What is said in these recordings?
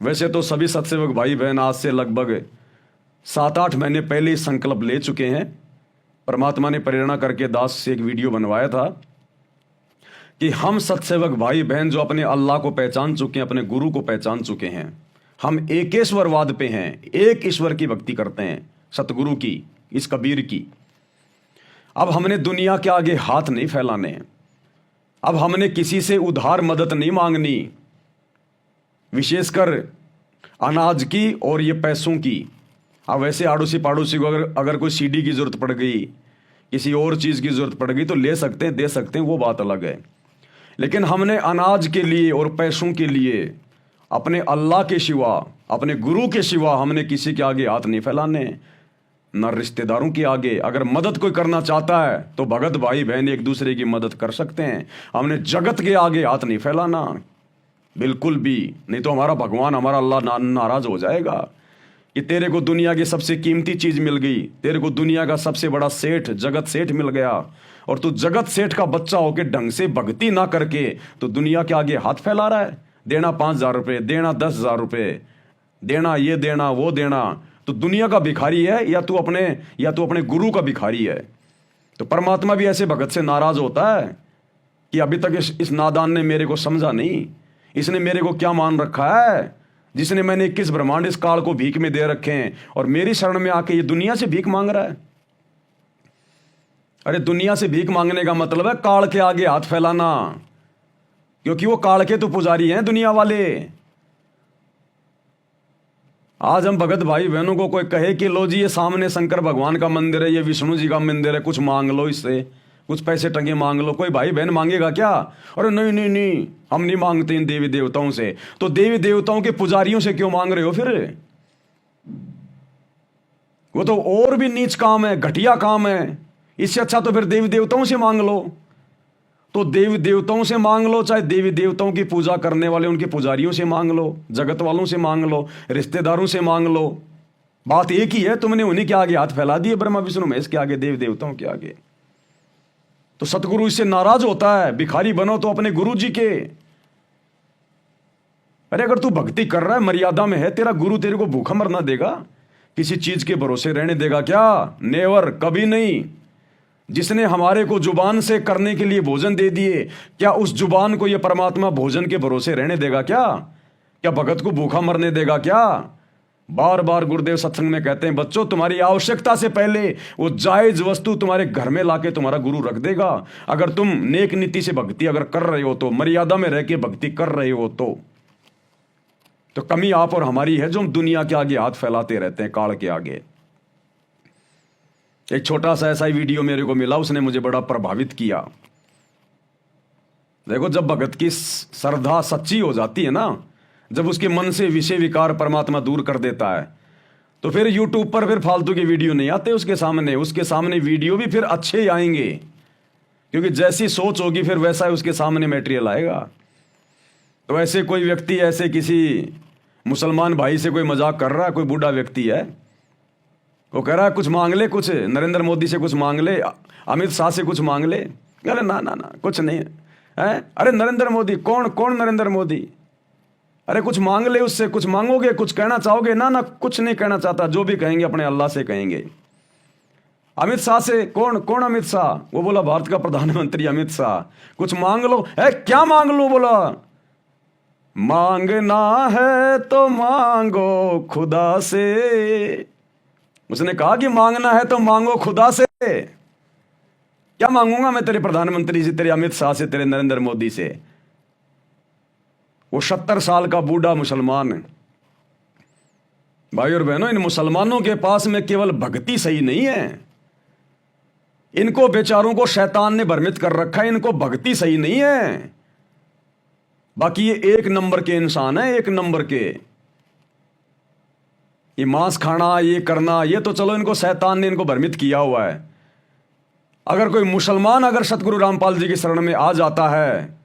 वैसे तो सभी सत्सेवक भाई बहन आज से लगभग 7-8 महीने पहले ही संकल्प ले चुके हैं। परमात्मा ने प्रेरणा करके दास से एक वीडियो बनवाया था कि हम सत्सेवक भाई बहन जो अपने अल्लाह को पहचान चुके हैं, अपने गुरु को पहचान चुके हैं, हम एकेश्वरवाद पे हैं, एक ईश्वर की भक्ति करते हैं, सतगुरु की, इस कबीर की। अब हमने दुनिया के आगे हाथ नहीं फैलाने, अब हमने किसी से उधार मदद नहीं मांगनी, विशेषकर अनाज की और ये पैसों की। अब वैसे आड़ोसी पड़ोसी को अगर कोई सीडी की जरूरत पड़ गई, किसी और चीज़ की जरूरत पड़ गई तो ले सकते हैं, दे सकते हैं, वो बात अलग है। लेकिन हमने अनाज के लिए और पैसों के लिए अपने अल्लाह के सिवा, अपने गुरु के सिवा हमने किसी के आगे हाथ नहीं फैलाने, न रिश्तेदारों के आगे। अगर मदद कोई करना चाहता है तो भगत भाई बहन एक दूसरे की मदद कर सकते हैं, हमने जगत के आगे हाथ नहीं फैलाना, बिल्कुल भी नहीं। तो हमारा भगवान, हमारा अल्लाह नाराज हो जाएगा कि तेरे को दुनिया की सबसे कीमती चीज मिल गई, तेरे को दुनिया का सबसे बड़ा सेठ, जगत सेठ मिल गया, और तू जगत सेठ का बच्चा होके ढंग से भक्ति ना करके तो दुनिया के आगे हाथ फैला रहा है। देना 5,000 रुपये, देना 10,000 रुपये, देना ये देना वो देना। तो दुनिया का भिखारी है या तू अपने गुरु का भिखारी है? तो परमात्मा भी ऐसे भगत से नाराज होता है कि अभी तक इस नादान ने मेरे को समझा नहीं, इसने मेरे को क्या मान रखा है, जिसने मैंने 21 ब्रह्मांड इस काल को भीख में दे रखे हैं, और मेरी शरण में आके ये दुनिया से भीख मांग रहा है। अरे दुनिया से भीख मांगने का मतलब है काल के आगे हाथ फैलाना, क्योंकि वो काल के तो पुजारी हैं दुनिया वाले। आज हम भगत भाई बहनों को कोई कहे कि लो जी ये सामने शंकर भगवान का मंदिर है, ये विष्णु जी का मंदिर है, कुछ मांग लो, इससे कुछ पैसे टंगे मांग लो, कोई भाई बहन मांगेगा क्या? अरे नहीं नहीं नहीं, हम नहीं मांगते इन देवी देवताओं से। तो देवी देवताओं के पुजारियों से क्यों मांग रहे हो फिर? वो तो और भी नीच काम है, घटिया काम है। इससे अच्छा तो फिर देवी देवताओं से मांग लो। तो देवी देवताओं से मांग लो, चाहे देवी देवताओं की पूजा करने वाले उनके पुजारियों से मांग लो, जगत वालों से मांग लो, रिश्तेदारों से मांग लो, बात एक ही है। तुमने उन्हीं के आगे हाथ फैला दिए, ब्रह्मा विष्णु महेश के आगे, देवी देवताओं के आगे। तो सतगुरु इससे नाराज होता है। भिखारी बनो तो अपने गुरु जी के। अरे अगर तू भक्ति कर रहा है, मर्यादा में है, तेरा गुरु तेरे को भूखा मरना देगा? किसी चीज के भरोसे रहने देगा क्या? नेवर, कभी नहीं। जिसने हमारे को जुबान से करने के लिए भोजन दे दिए, क्या उस जुबान को यह परमात्मा भोजन के भरोसे रहने देगा क्या? क्या भगत को भूखा मरने देगा क्या? बार बार गुरुदेव सत्संग में कहते हैं, बच्चों तुम्हारी आवश्यकता से पहले वो जायज वस्तु तुम्हारे घर में लाके तुम्हारा गुरु रख देगा। अगर तुम नेक नीति से भक्ति अगर कर रहे हो, तो मर्यादा में रह के भक्ति कर रहे हो, तो कमी आप और हमारी है जो हम दुनिया के आगे हाथ फैलाते रहते हैं, काल के आगे। एक छोटा सा ऐसा ही वीडियो मेरे को मिला, उसने मुझे बड़ा प्रभावित किया। देखो, जब भगत की श्रद्धा सच्ची हो जाती है ना, जब उसके मन से विषय विकार परमात्मा दूर कर देता है, तो फिर यूट्यूब पर फिर फालतू के वीडियो नहीं आते उसके सामने वीडियो भी फिर अच्छे ही आएंगे, क्योंकि जैसी सोच होगी फिर वैसा ही उसके सामने मटेरियल आएगा। तो ऐसे कोई व्यक्ति, ऐसे किसी मुसलमान भाई से कोई मजाक कर रहा है, कोई बूढ़ा व्यक्ति है, वो कह रहा है कुछ मांग ले, कुछ नरेंद्र मोदी से कुछ मांग ले, अमित शाह से कुछ मांग ले। अरे ना ना ना, कुछ नहीं है। अरे नरेंद्र मोदी कौन नरेंद्र मोदी? अरे कुछ मांग ले उससे, कुछ मांगोगे, कुछ कहना चाहोगे? ना ना, कुछ नहीं कहना चाहता, जो भी कहेंगे अपने अल्लाह से कहेंगे। अमित शाह से कौन अमित शाह? वो बोला भारत का प्रधानमंत्री अमित शाह। कुछ मांग लो। क्या मांग लो? बोला मांगना है तो मांगो खुदा से। उसने कहा कि मांगना है तो मांगो खुदा से। क्या मांगूंगा मैं तेरे प्रधानमंत्री से, तेरे अमित शाह से, तेरे नरेंद्र मोदी से? वो 70 साल का बूढ़ा मुसलमान है। भाई और बहनों, इन मुसलमानों के पास में केवल भक्ति सही नहीं है, इनको बेचारों को शैतान ने भ्रमित कर रखा है। इनको भक्ति सही नहीं है, बाकी ये एक नंबर के इंसान है, एक नंबर के। ये मांस खाना, ये करना, ये तो चलो इनको शैतान ने इनको भ्रमित किया हुआ है। अगर कोई मुसलमान अगर सतगुरु रामपाल जी की शरण में आ जाता है,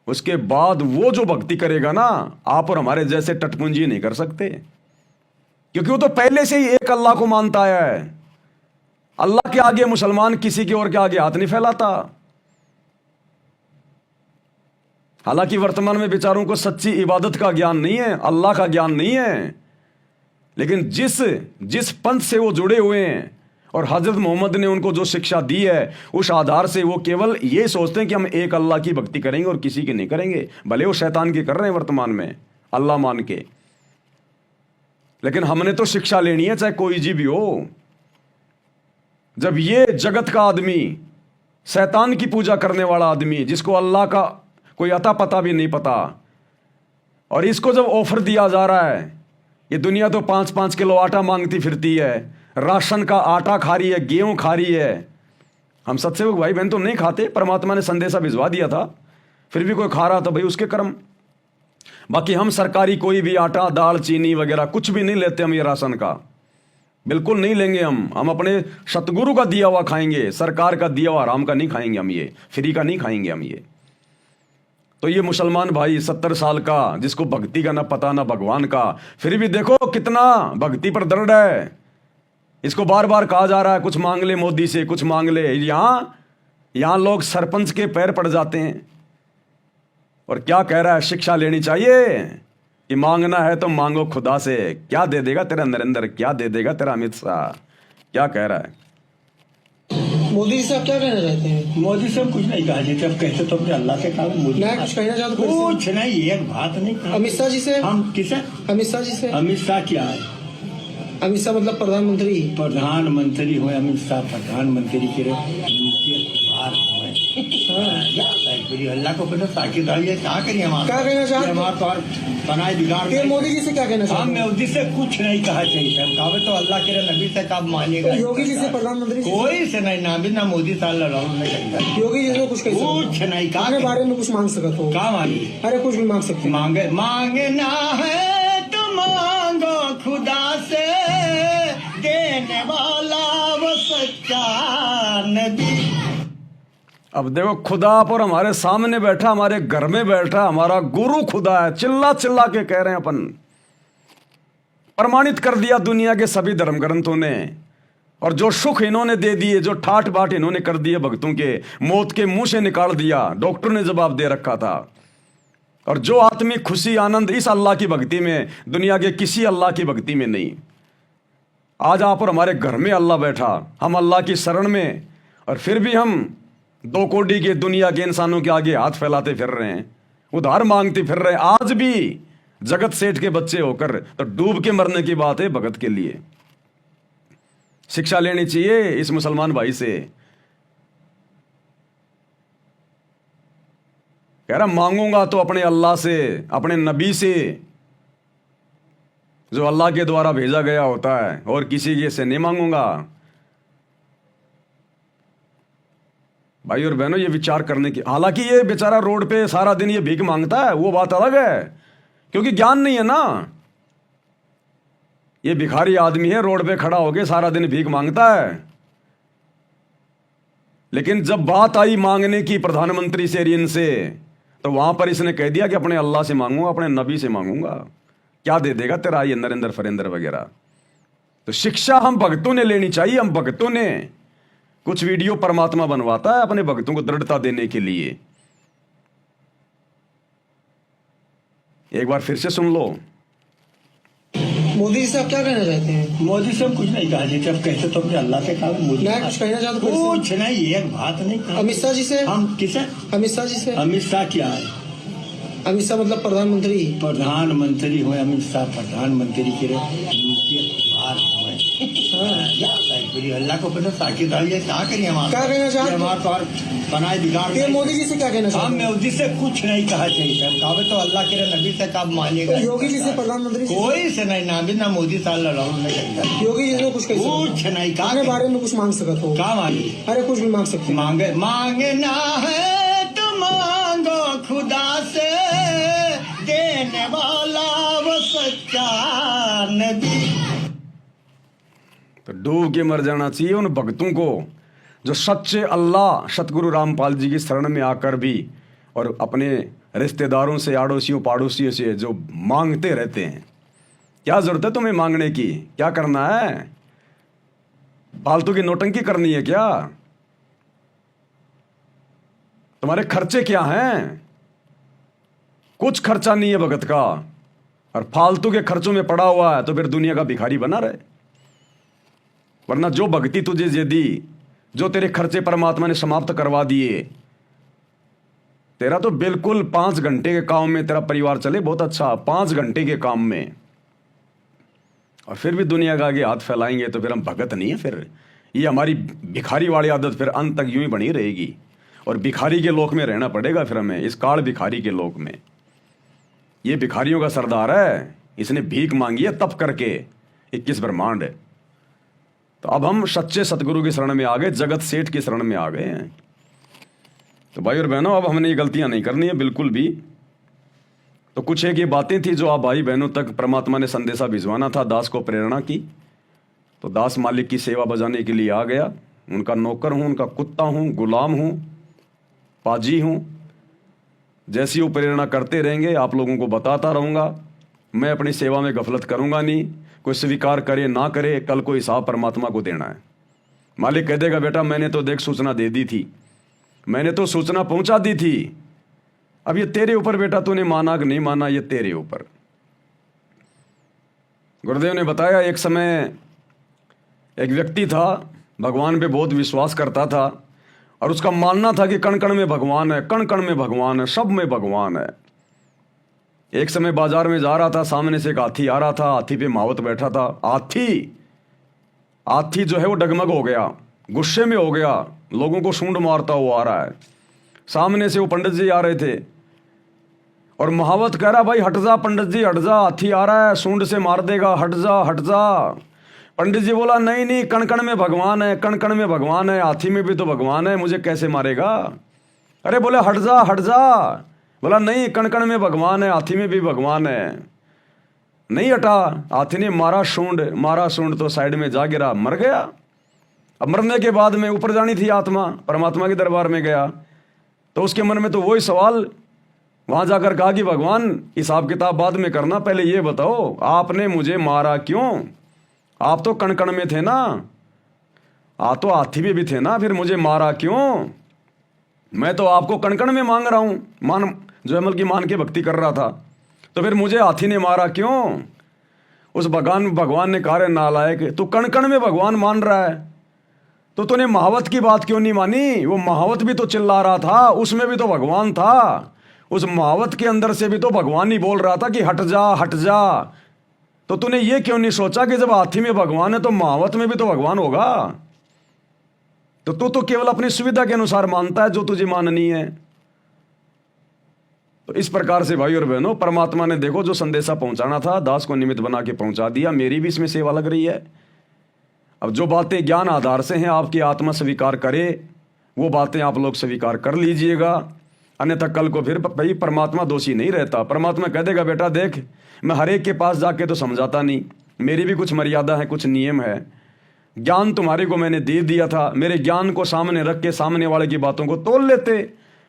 उसके बाद वो जो भक्ति करेगा ना, आप और हमारे जैसे टटपुंजी नहीं कर सकते, क्योंकि वो तो पहले से ही एक अल्लाह को मानता है। अल्लाह के आगे मुसलमान किसी के और के आगे हाथ नहीं फैलाता। हालांकि वर्तमान में बेचारों को सच्ची इबादत का ज्ञान नहीं है, अल्लाह का ज्ञान नहीं है, लेकिन जिस जिस पंथ से वो जुड़े हुए हैं और हजरत मोहम्मद ने उनको जो शिक्षा दी है, उस आधार से वो केवल ये सोचते हैं कि हम एक अल्लाह की भक्ति करेंगे और किसी की नहीं करेंगे, भले वो शैतान की कर रहे हैं वर्तमान में अल्लाह मान के। लेकिन हमने तो शिक्षा लेनी है, चाहे कोई जी भी हो। जब ये जगत का आदमी, शैतान की पूजा करने वाला आदमी, जिसको अल्लाह का कोई अता पता भी नहीं पता, और इसको जब ऑफर दिया जा रहा है, ये दुनिया तो 5-5 किलो आटा मांगती फिरती है, राशन का आटा खा रही है, गेहूं खा रही है। हम सत्सेवक भाई बहन तो नहीं खाते, परमात्मा ने संदेशा भिजवा दिया था, फिर भी कोई खा रहा था, भाई उसके कर्म। बाकी हम सरकारी कोई भी आटा, दाल, चीनी वगैरह कुछ भी नहीं लेते हम, ये राशन का बिल्कुल नहीं लेंगे हम अपने सतगुरु का दिया हुआ खाएंगे, सरकार का दिया हुआ आराम का नहीं खाएंगे हम, ये फ्री का नहीं खाएंगे हम ये। तो ये मुसलमान भाई 70 साल का, जिसको भक्ति का ना पता ना भगवान का, फिर भी देखो कितना भक्ति पर दृढ़ है। इसको बार बार कहा जा रहा है कुछ मांग ले मोदी से, कुछ मांग ले। यहां लोग सरपंच के पैर पड़ जाते हैं। और क्या कह रहा है, शिक्षा लेनी चाहिए कि मांगना है तो मांगो खुदा से। क्या दे देगा तेरा नरेंद्र, क्या दे देगा तेरा अमित शाह, क्या कह रहा है? मोदी जी से आप क्या कहना चाहते हैं? मोदी से कुछ नहीं कहा, जैसे अब कहते तो अपने अल्लाह से कहा। मोदी मैं कुछ कहना चाहता हूँ, कुछ नहीं, एक बात नहीं कहा। अमित शाह जी से? हम किसे? अमित शाह जी से। अमित शाह क्या है? अमित शाह मतलब प्रधानमंत्री। प्रधानमंत्री हुए अमित शाह, प्रधानमंत्री के बाहर हुए। अल्लाह को पता ताकि क्या करिए हम, क्या कहना चाहते? हमारा तो और बनाए बिगाड़। मोदी जी से क्या कहना चाहते? हम मोदी से कुछ नहीं कहा चाहिए, हम कहा तो अल्लाह के नबी से कब मानिएगा। योगी जी से, प्रधानमंत्री कोई से नहीं, ना भी ना मोदी साल योगी जी से कुछ नहीं कहा। अपने बारे में कुछ मांग सकते हो? क्या मांगे? अरे कुछ भी मांग सकते। मांगना है तो मांगो खुदा से, देने वाला वो सच्चा नबी। अब देखो, खुदा पर हमारे सामने बैठा, हमारे घर में बैठा, हमारा गुरु खुदा है। चिल्ला चिल्ला के कह रहे हैं अपन, प्रमाणित कर दिया दुनिया के सभी धर्म ग्रंथों ने। और जो सुख इन्होंने दे दिए, जो ठाट बाट इन्होंने कर दिए भक्तों के, मौत के मुंह से निकाल दिया, डॉक्टर ने जवाब दे रखा था। और जो आत्मिक खुशी आनंद इस अल्लाह की भक्ति में, दुनिया के किसी अल्लाह की भक्ति में नहीं। आज आप और हमारे घर में अल्लाह बैठा, हम अल्लाह की शरण में, और फिर भी हम 2 कोड़ी के दुनिया के इंसानों के आगे हाथ फैलाते फिर रहे हैं, उधार मांगते फिर रहे हैं। आज भी जगत सेठ के बच्चे होकर तो डूब के मरने की बात है भगत के लिए। शिक्षा लेनी चाहिए इस मुसलमान भाई से। कह रहा मांगूंगा तो अपने अल्लाह से, अपने नबी से, जो अल्लाह के द्वारा भेजा गया होता है, और किसी के से नहीं मांगूंगा। भाई और बहनों, ये विचार करने की, हालांकि ये बेचारा रोड पे सारा दिन ये भीख मांगता है, वो बात अलग है, क्योंकि ज्ञान नहीं है ना। ये भिखारी आदमी है, रोड पे खड़ा होके सारा दिन भीख मांगता है। लेकिन जब बात आई मांगने की प्रधानमंत्री से, ऋण से, तो वहां पर इसने कह दिया कि अपने अल्लाह से मांगूंगा, अपने नबी से मांगूंगा। क्या दे देगा तेरा ये नरेंद्र फरेंद्र वगैरह। तो शिक्षा हम भक्तों ने लेनी चाहिए। हम भक्तों ने कुछ वीडियो परमात्मा बनवाता है अपने भक्तों को दृढ़ता देने के लिए। एक बार फिर से सुन लो। मोदी जी से आप क्या कहना चाहते हैं? मोदी से कुछ नहीं कहा, जैसे अब कहते तो अपने अल्लाह से कहा। मोदी मैं कुछ कहना चाहता हूँ, कुछ नहीं, एक बात नहीं कहा। अमित शाह जी से? हम किसे? अमित शाह जी से। अमित शाह क्या है? अमित शाह मतलब प्रधानमंत्री। प्रधानमंत्री हुए अमित शाह, प्रधानमंत्री के बाहर हुए। अल्लाह को पता ताकि क्या करिए हम, क्या कहना चाहते? हमारा तो और बनाए बिगाड़। मोदी जी से क्या कहना चाहते? हम मोदी से कुछ नहीं कहा चाहिए, हम कहा तो अल्लाह के नबी से कब मानिएगा। योगी जी से, प्रधानमंत्री कोई से नहीं, ना भी ना मोदी साल योगी जी से कुछ नहीं कहा। अपने बारे में कुछ मांग सकते हो? क्या मांगे? अरे कुछ भी मांग सकते। मांगना है तो मांगो खुदा से, देने वाला वो सच्चा नबी। तो डूब के मर जाना चाहिए उन भक्तों को जो सच्चे अल्लाह सतगुरु रामपाल जी की शरण में आकर भी, और अपने रिश्तेदारों से, आड़ोसियों पाड़ोसियों से जो मांगते रहते हैं। क्या जरूरत है तुम्हें मांगने की? क्या करना है? फालतू की नोटंकी करनी है क्या? तुम्हारे खर्चे क्या हैं? कुछ खर्चा नहीं है भगत का, और फालतू के खर्चों में पड़ा हुआ है तो फिर दुनिया का भिखारी बना रहे। वरना जो भक्ति तुझे जे दी, जो तेरे खर्चे परमात्मा ने समाप्त करवा दिए, तेरा तो बिल्कुल 5 घंटे के काम में तेरा परिवार चले, बहुत अच्छा, 5 घंटे के काम में, और फिर भी दुनिया का आगे हाथ फैलाएंगे तो फिर हम भगत नहीं है। फिर ये हमारी भिखारी वाली आदत फिर अंत तक यूं ही बनी रहेगी, और भिखारी के लोक में रहना पड़ेगा फिर हमें, इस काल भिखारी के लोक में। ये भिखारियों का सरदार है, इसने भीख मांगी है तप करके 21 ब्रह्मांड। तो अब हम सच्चे सतगुरु की शरण में आ गए, जगत सेठ की शरण में आ गए हैं। तो भाई और बहनों, अब हमने ये गलतियां नहीं करनी है बिल्कुल भी। तो कुछ एक ये बातें थी जो आप भाई बहनों तक परमात्मा ने संदेशा भिजवाना था, दास को प्रेरणा की। तो दास मालिक की सेवा बजाने के लिए आ गया, उनका नौकर हूं, उनका कुत्ता हूं, गुलाम हूं, पाजी हूं। जैसी वो प्रेरणा करते रहेंगे आप लोगों को बताता रहूंगा। मैं अपनी सेवा में गफलत करूंगा नहीं। कोई स्वीकार करे ना करे, कल को हिसाब परमात्मा को देना है। मालिक कह देगा बेटा मैंने तो देख सूचना दे दी थी, मैंने तो सूचना पहुंचा दी थी, अब ये तेरे ऊपर बेटा, तूने माना कि नहीं माना, ये तेरे ऊपर। गुरुदेव ने बताया एक समय एक व्यक्ति था, भगवान पे बहुत विश्वास करता था, और उसका मानना था कि कण कण में भगवान है, कण कण में भगवान है, सब में भगवान है। एक समय बाजार में जा रहा था, सामने से एक हाथी आ रहा था, हाथी पे महावत बैठा था। हाथी जो है वो डगमग हो गया, गुस्से में हो गया, लोगों को सूंड मारता हुआ आ रहा है। सामने से वो पंडित जी आ रहे थे, और महावत कह रहा भाई हट जा पंडित जी, हट जा, हाथी आ रहा है, सूंड से मार देगा, हट जा हट जा। पंडित जी बोला नहीं नहीं, कण कण में भगवान है, कण कण में भगवान है, हाथी में भी तो भगवान है, मुझे कैसे मारेगा। अरे बोले हट जा हट जा। बोला नहीं, कण कण में भगवान है, हाथी में भी भगवान है। नहीं हटा, हाथी ने मारा सूंड तो साइड में जा गिरा, मर गया। अब मरने के बाद में ऊपर जानी थी आत्मा, परमात्मा के दरबार में गया, तो उसके मन में तो वही सवाल, वहां जाकर कहा कि भगवान हिसाब किताब बाद में करना, पहले ये बताओ आपने मुझे मारा क्यों? आप तो कण कण में थे ना, आप तो हाथी में भी थे ना, फिर मुझे मारा क्यों? मैं तो आपको कण कण में मांग रहा हूं, मान जो अमल की मान के भक्ति कर रहा था, तो फिर मुझे हाथी ने मारा क्यों? उस भगवान ने कहा रे नालायक, तू कण कण में भगवान मान रहा है, तो तूने महावत की बात क्यों नहीं मानी? वो महावत भी तो चिल्ला रहा था, उसमें भी तो भगवान था, उस महावत के अंदर से भी तो भगवान ही बोल रहा था कि हट जा हट जा। तो तूने ये क्यों नहीं सोचा कि जब हाथी में भगवान है तो महावत में भी तो भगवान होगा? तो तू तो केवल अपनी सुविधा के अनुसार मानता है जो तुझे माननी है। तो इस प्रकार से भाई और बहनों, परमात्मा ने देखो जो संदेशा पहुंचाना था, दास को निमित्त बना के पहुंचा दिया। मेरी भी इसमें सेवा लग रही है। अब जो बातें ज्ञान आधार से हैं, आपकी आत्मा स्वीकार करे, वो बातें आप लोग स्वीकार कर लीजिएगा, अन्यथा कल को फिर भाई परमात्मा दोषी नहीं रहता। परमात्मा कह देगा बेटा देख, मैं हर एक के पास जाके तो समझाता नहीं, मेरी भी कुछ मर्यादा है, कुछ नियम है। ज्ञान तुम्हारे को मैंने दे दिया था, मेरे ज्ञान को सामने रख के सामने वाले की बातों को तोल लेते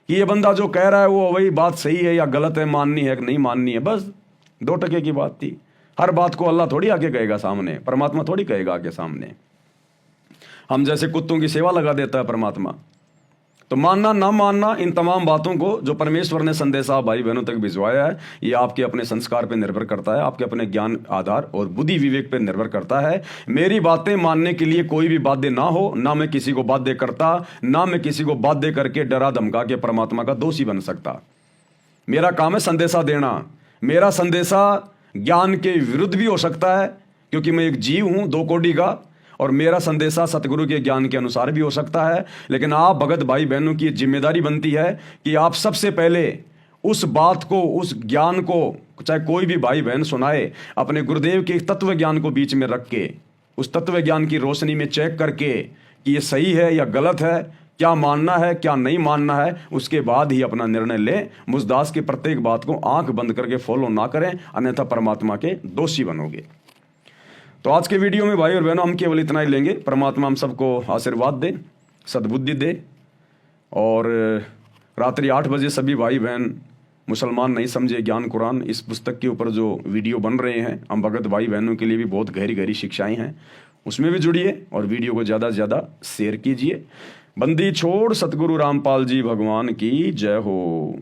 कि ये बंदा जो कह रहा है वो वही बात सही है या गलत है, माननी है कि नहीं माननी है, बस 2 टके की बात थी। हर बात को अल्लाह थोड़ी आके कहेगा सामने, परमात्मा थोड़ी कहेगा आके सामने। हम जैसे कुत्तों की सेवा लगा देता है परमात्मा। तो मानना ना मानना, इन तमाम बातों को जो परमेश्वर ने संदेशा भाई बहनों तक भिजवाया है, ये आपके अपने संस्कार पर निर्भर करता है, आपके अपने ज्ञान आधार और बुद्धि विवेक पर निर्भर करता है। मेरी बातें मानने के लिए कोई भी बाध्य ना हो, ना मैं किसी को बाध्य करता, ना मैं किसी को बाध्य करके डरा धमका के परमात्मा का दोषी बन सकता। मेरा काम है संदेशा देना। मेरा संदेशा ज्ञान के विरुद्ध भी हो सकता है, क्योंकि मैं एक जीव हूं 2 कोटि का, और मेरा संदेशा सतगुरु के ज्ञान के अनुसार भी हो सकता है। लेकिन आप भगत भाई बहनों की जिम्मेदारी बनती है कि आप सबसे पहले उस बात को, उस ज्ञान को, चाहे कोई भी भाई बहन सुनाए, अपने गुरुदेव के तत्व ज्ञान को बीच में रख के, उस तत्व ज्ञान की रोशनी में चेक करके कि ये सही है या गलत है, क्या मानना है क्या नहीं मानना है, उसके बाद ही अपना निर्णय लें। मुझदास की प्रत्येक बात को आंख बंद करके फॉलो ना करें, अन्यथा परमात्मा के दोषी बनोगे। तो आज के वीडियो में भाई और बहनों हम केवल इतना ही लेंगे। परमात्मा हम सबको आशीर्वाद दे, सद्बुद्धि दे, और रात्रि 8 बजे सभी भाई बहन मुसलमान नहीं समझे ज्ञान कुरान, इस पुस्तक के ऊपर जो वीडियो बन रहे हैं, हम भगत भाई बहनों के लिए भी बहुत गहरी गहरी शिक्षाएं हैं, उसमें भी जुड़िए और वीडियो को ज़्यादा से ज़्यादा शेयर कीजिए। बंदी छोड़ सतगुरु रामपाल जी भगवान की जय हो।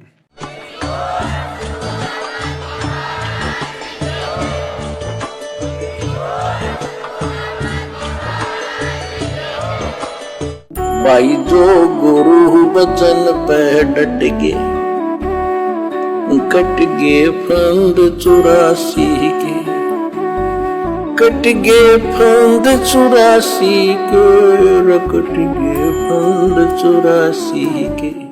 भाई जो गुरु बचन पे डट गए, कट गए फंद 84 के, कट गए फंद 84 के, कट गए फंद 84 के।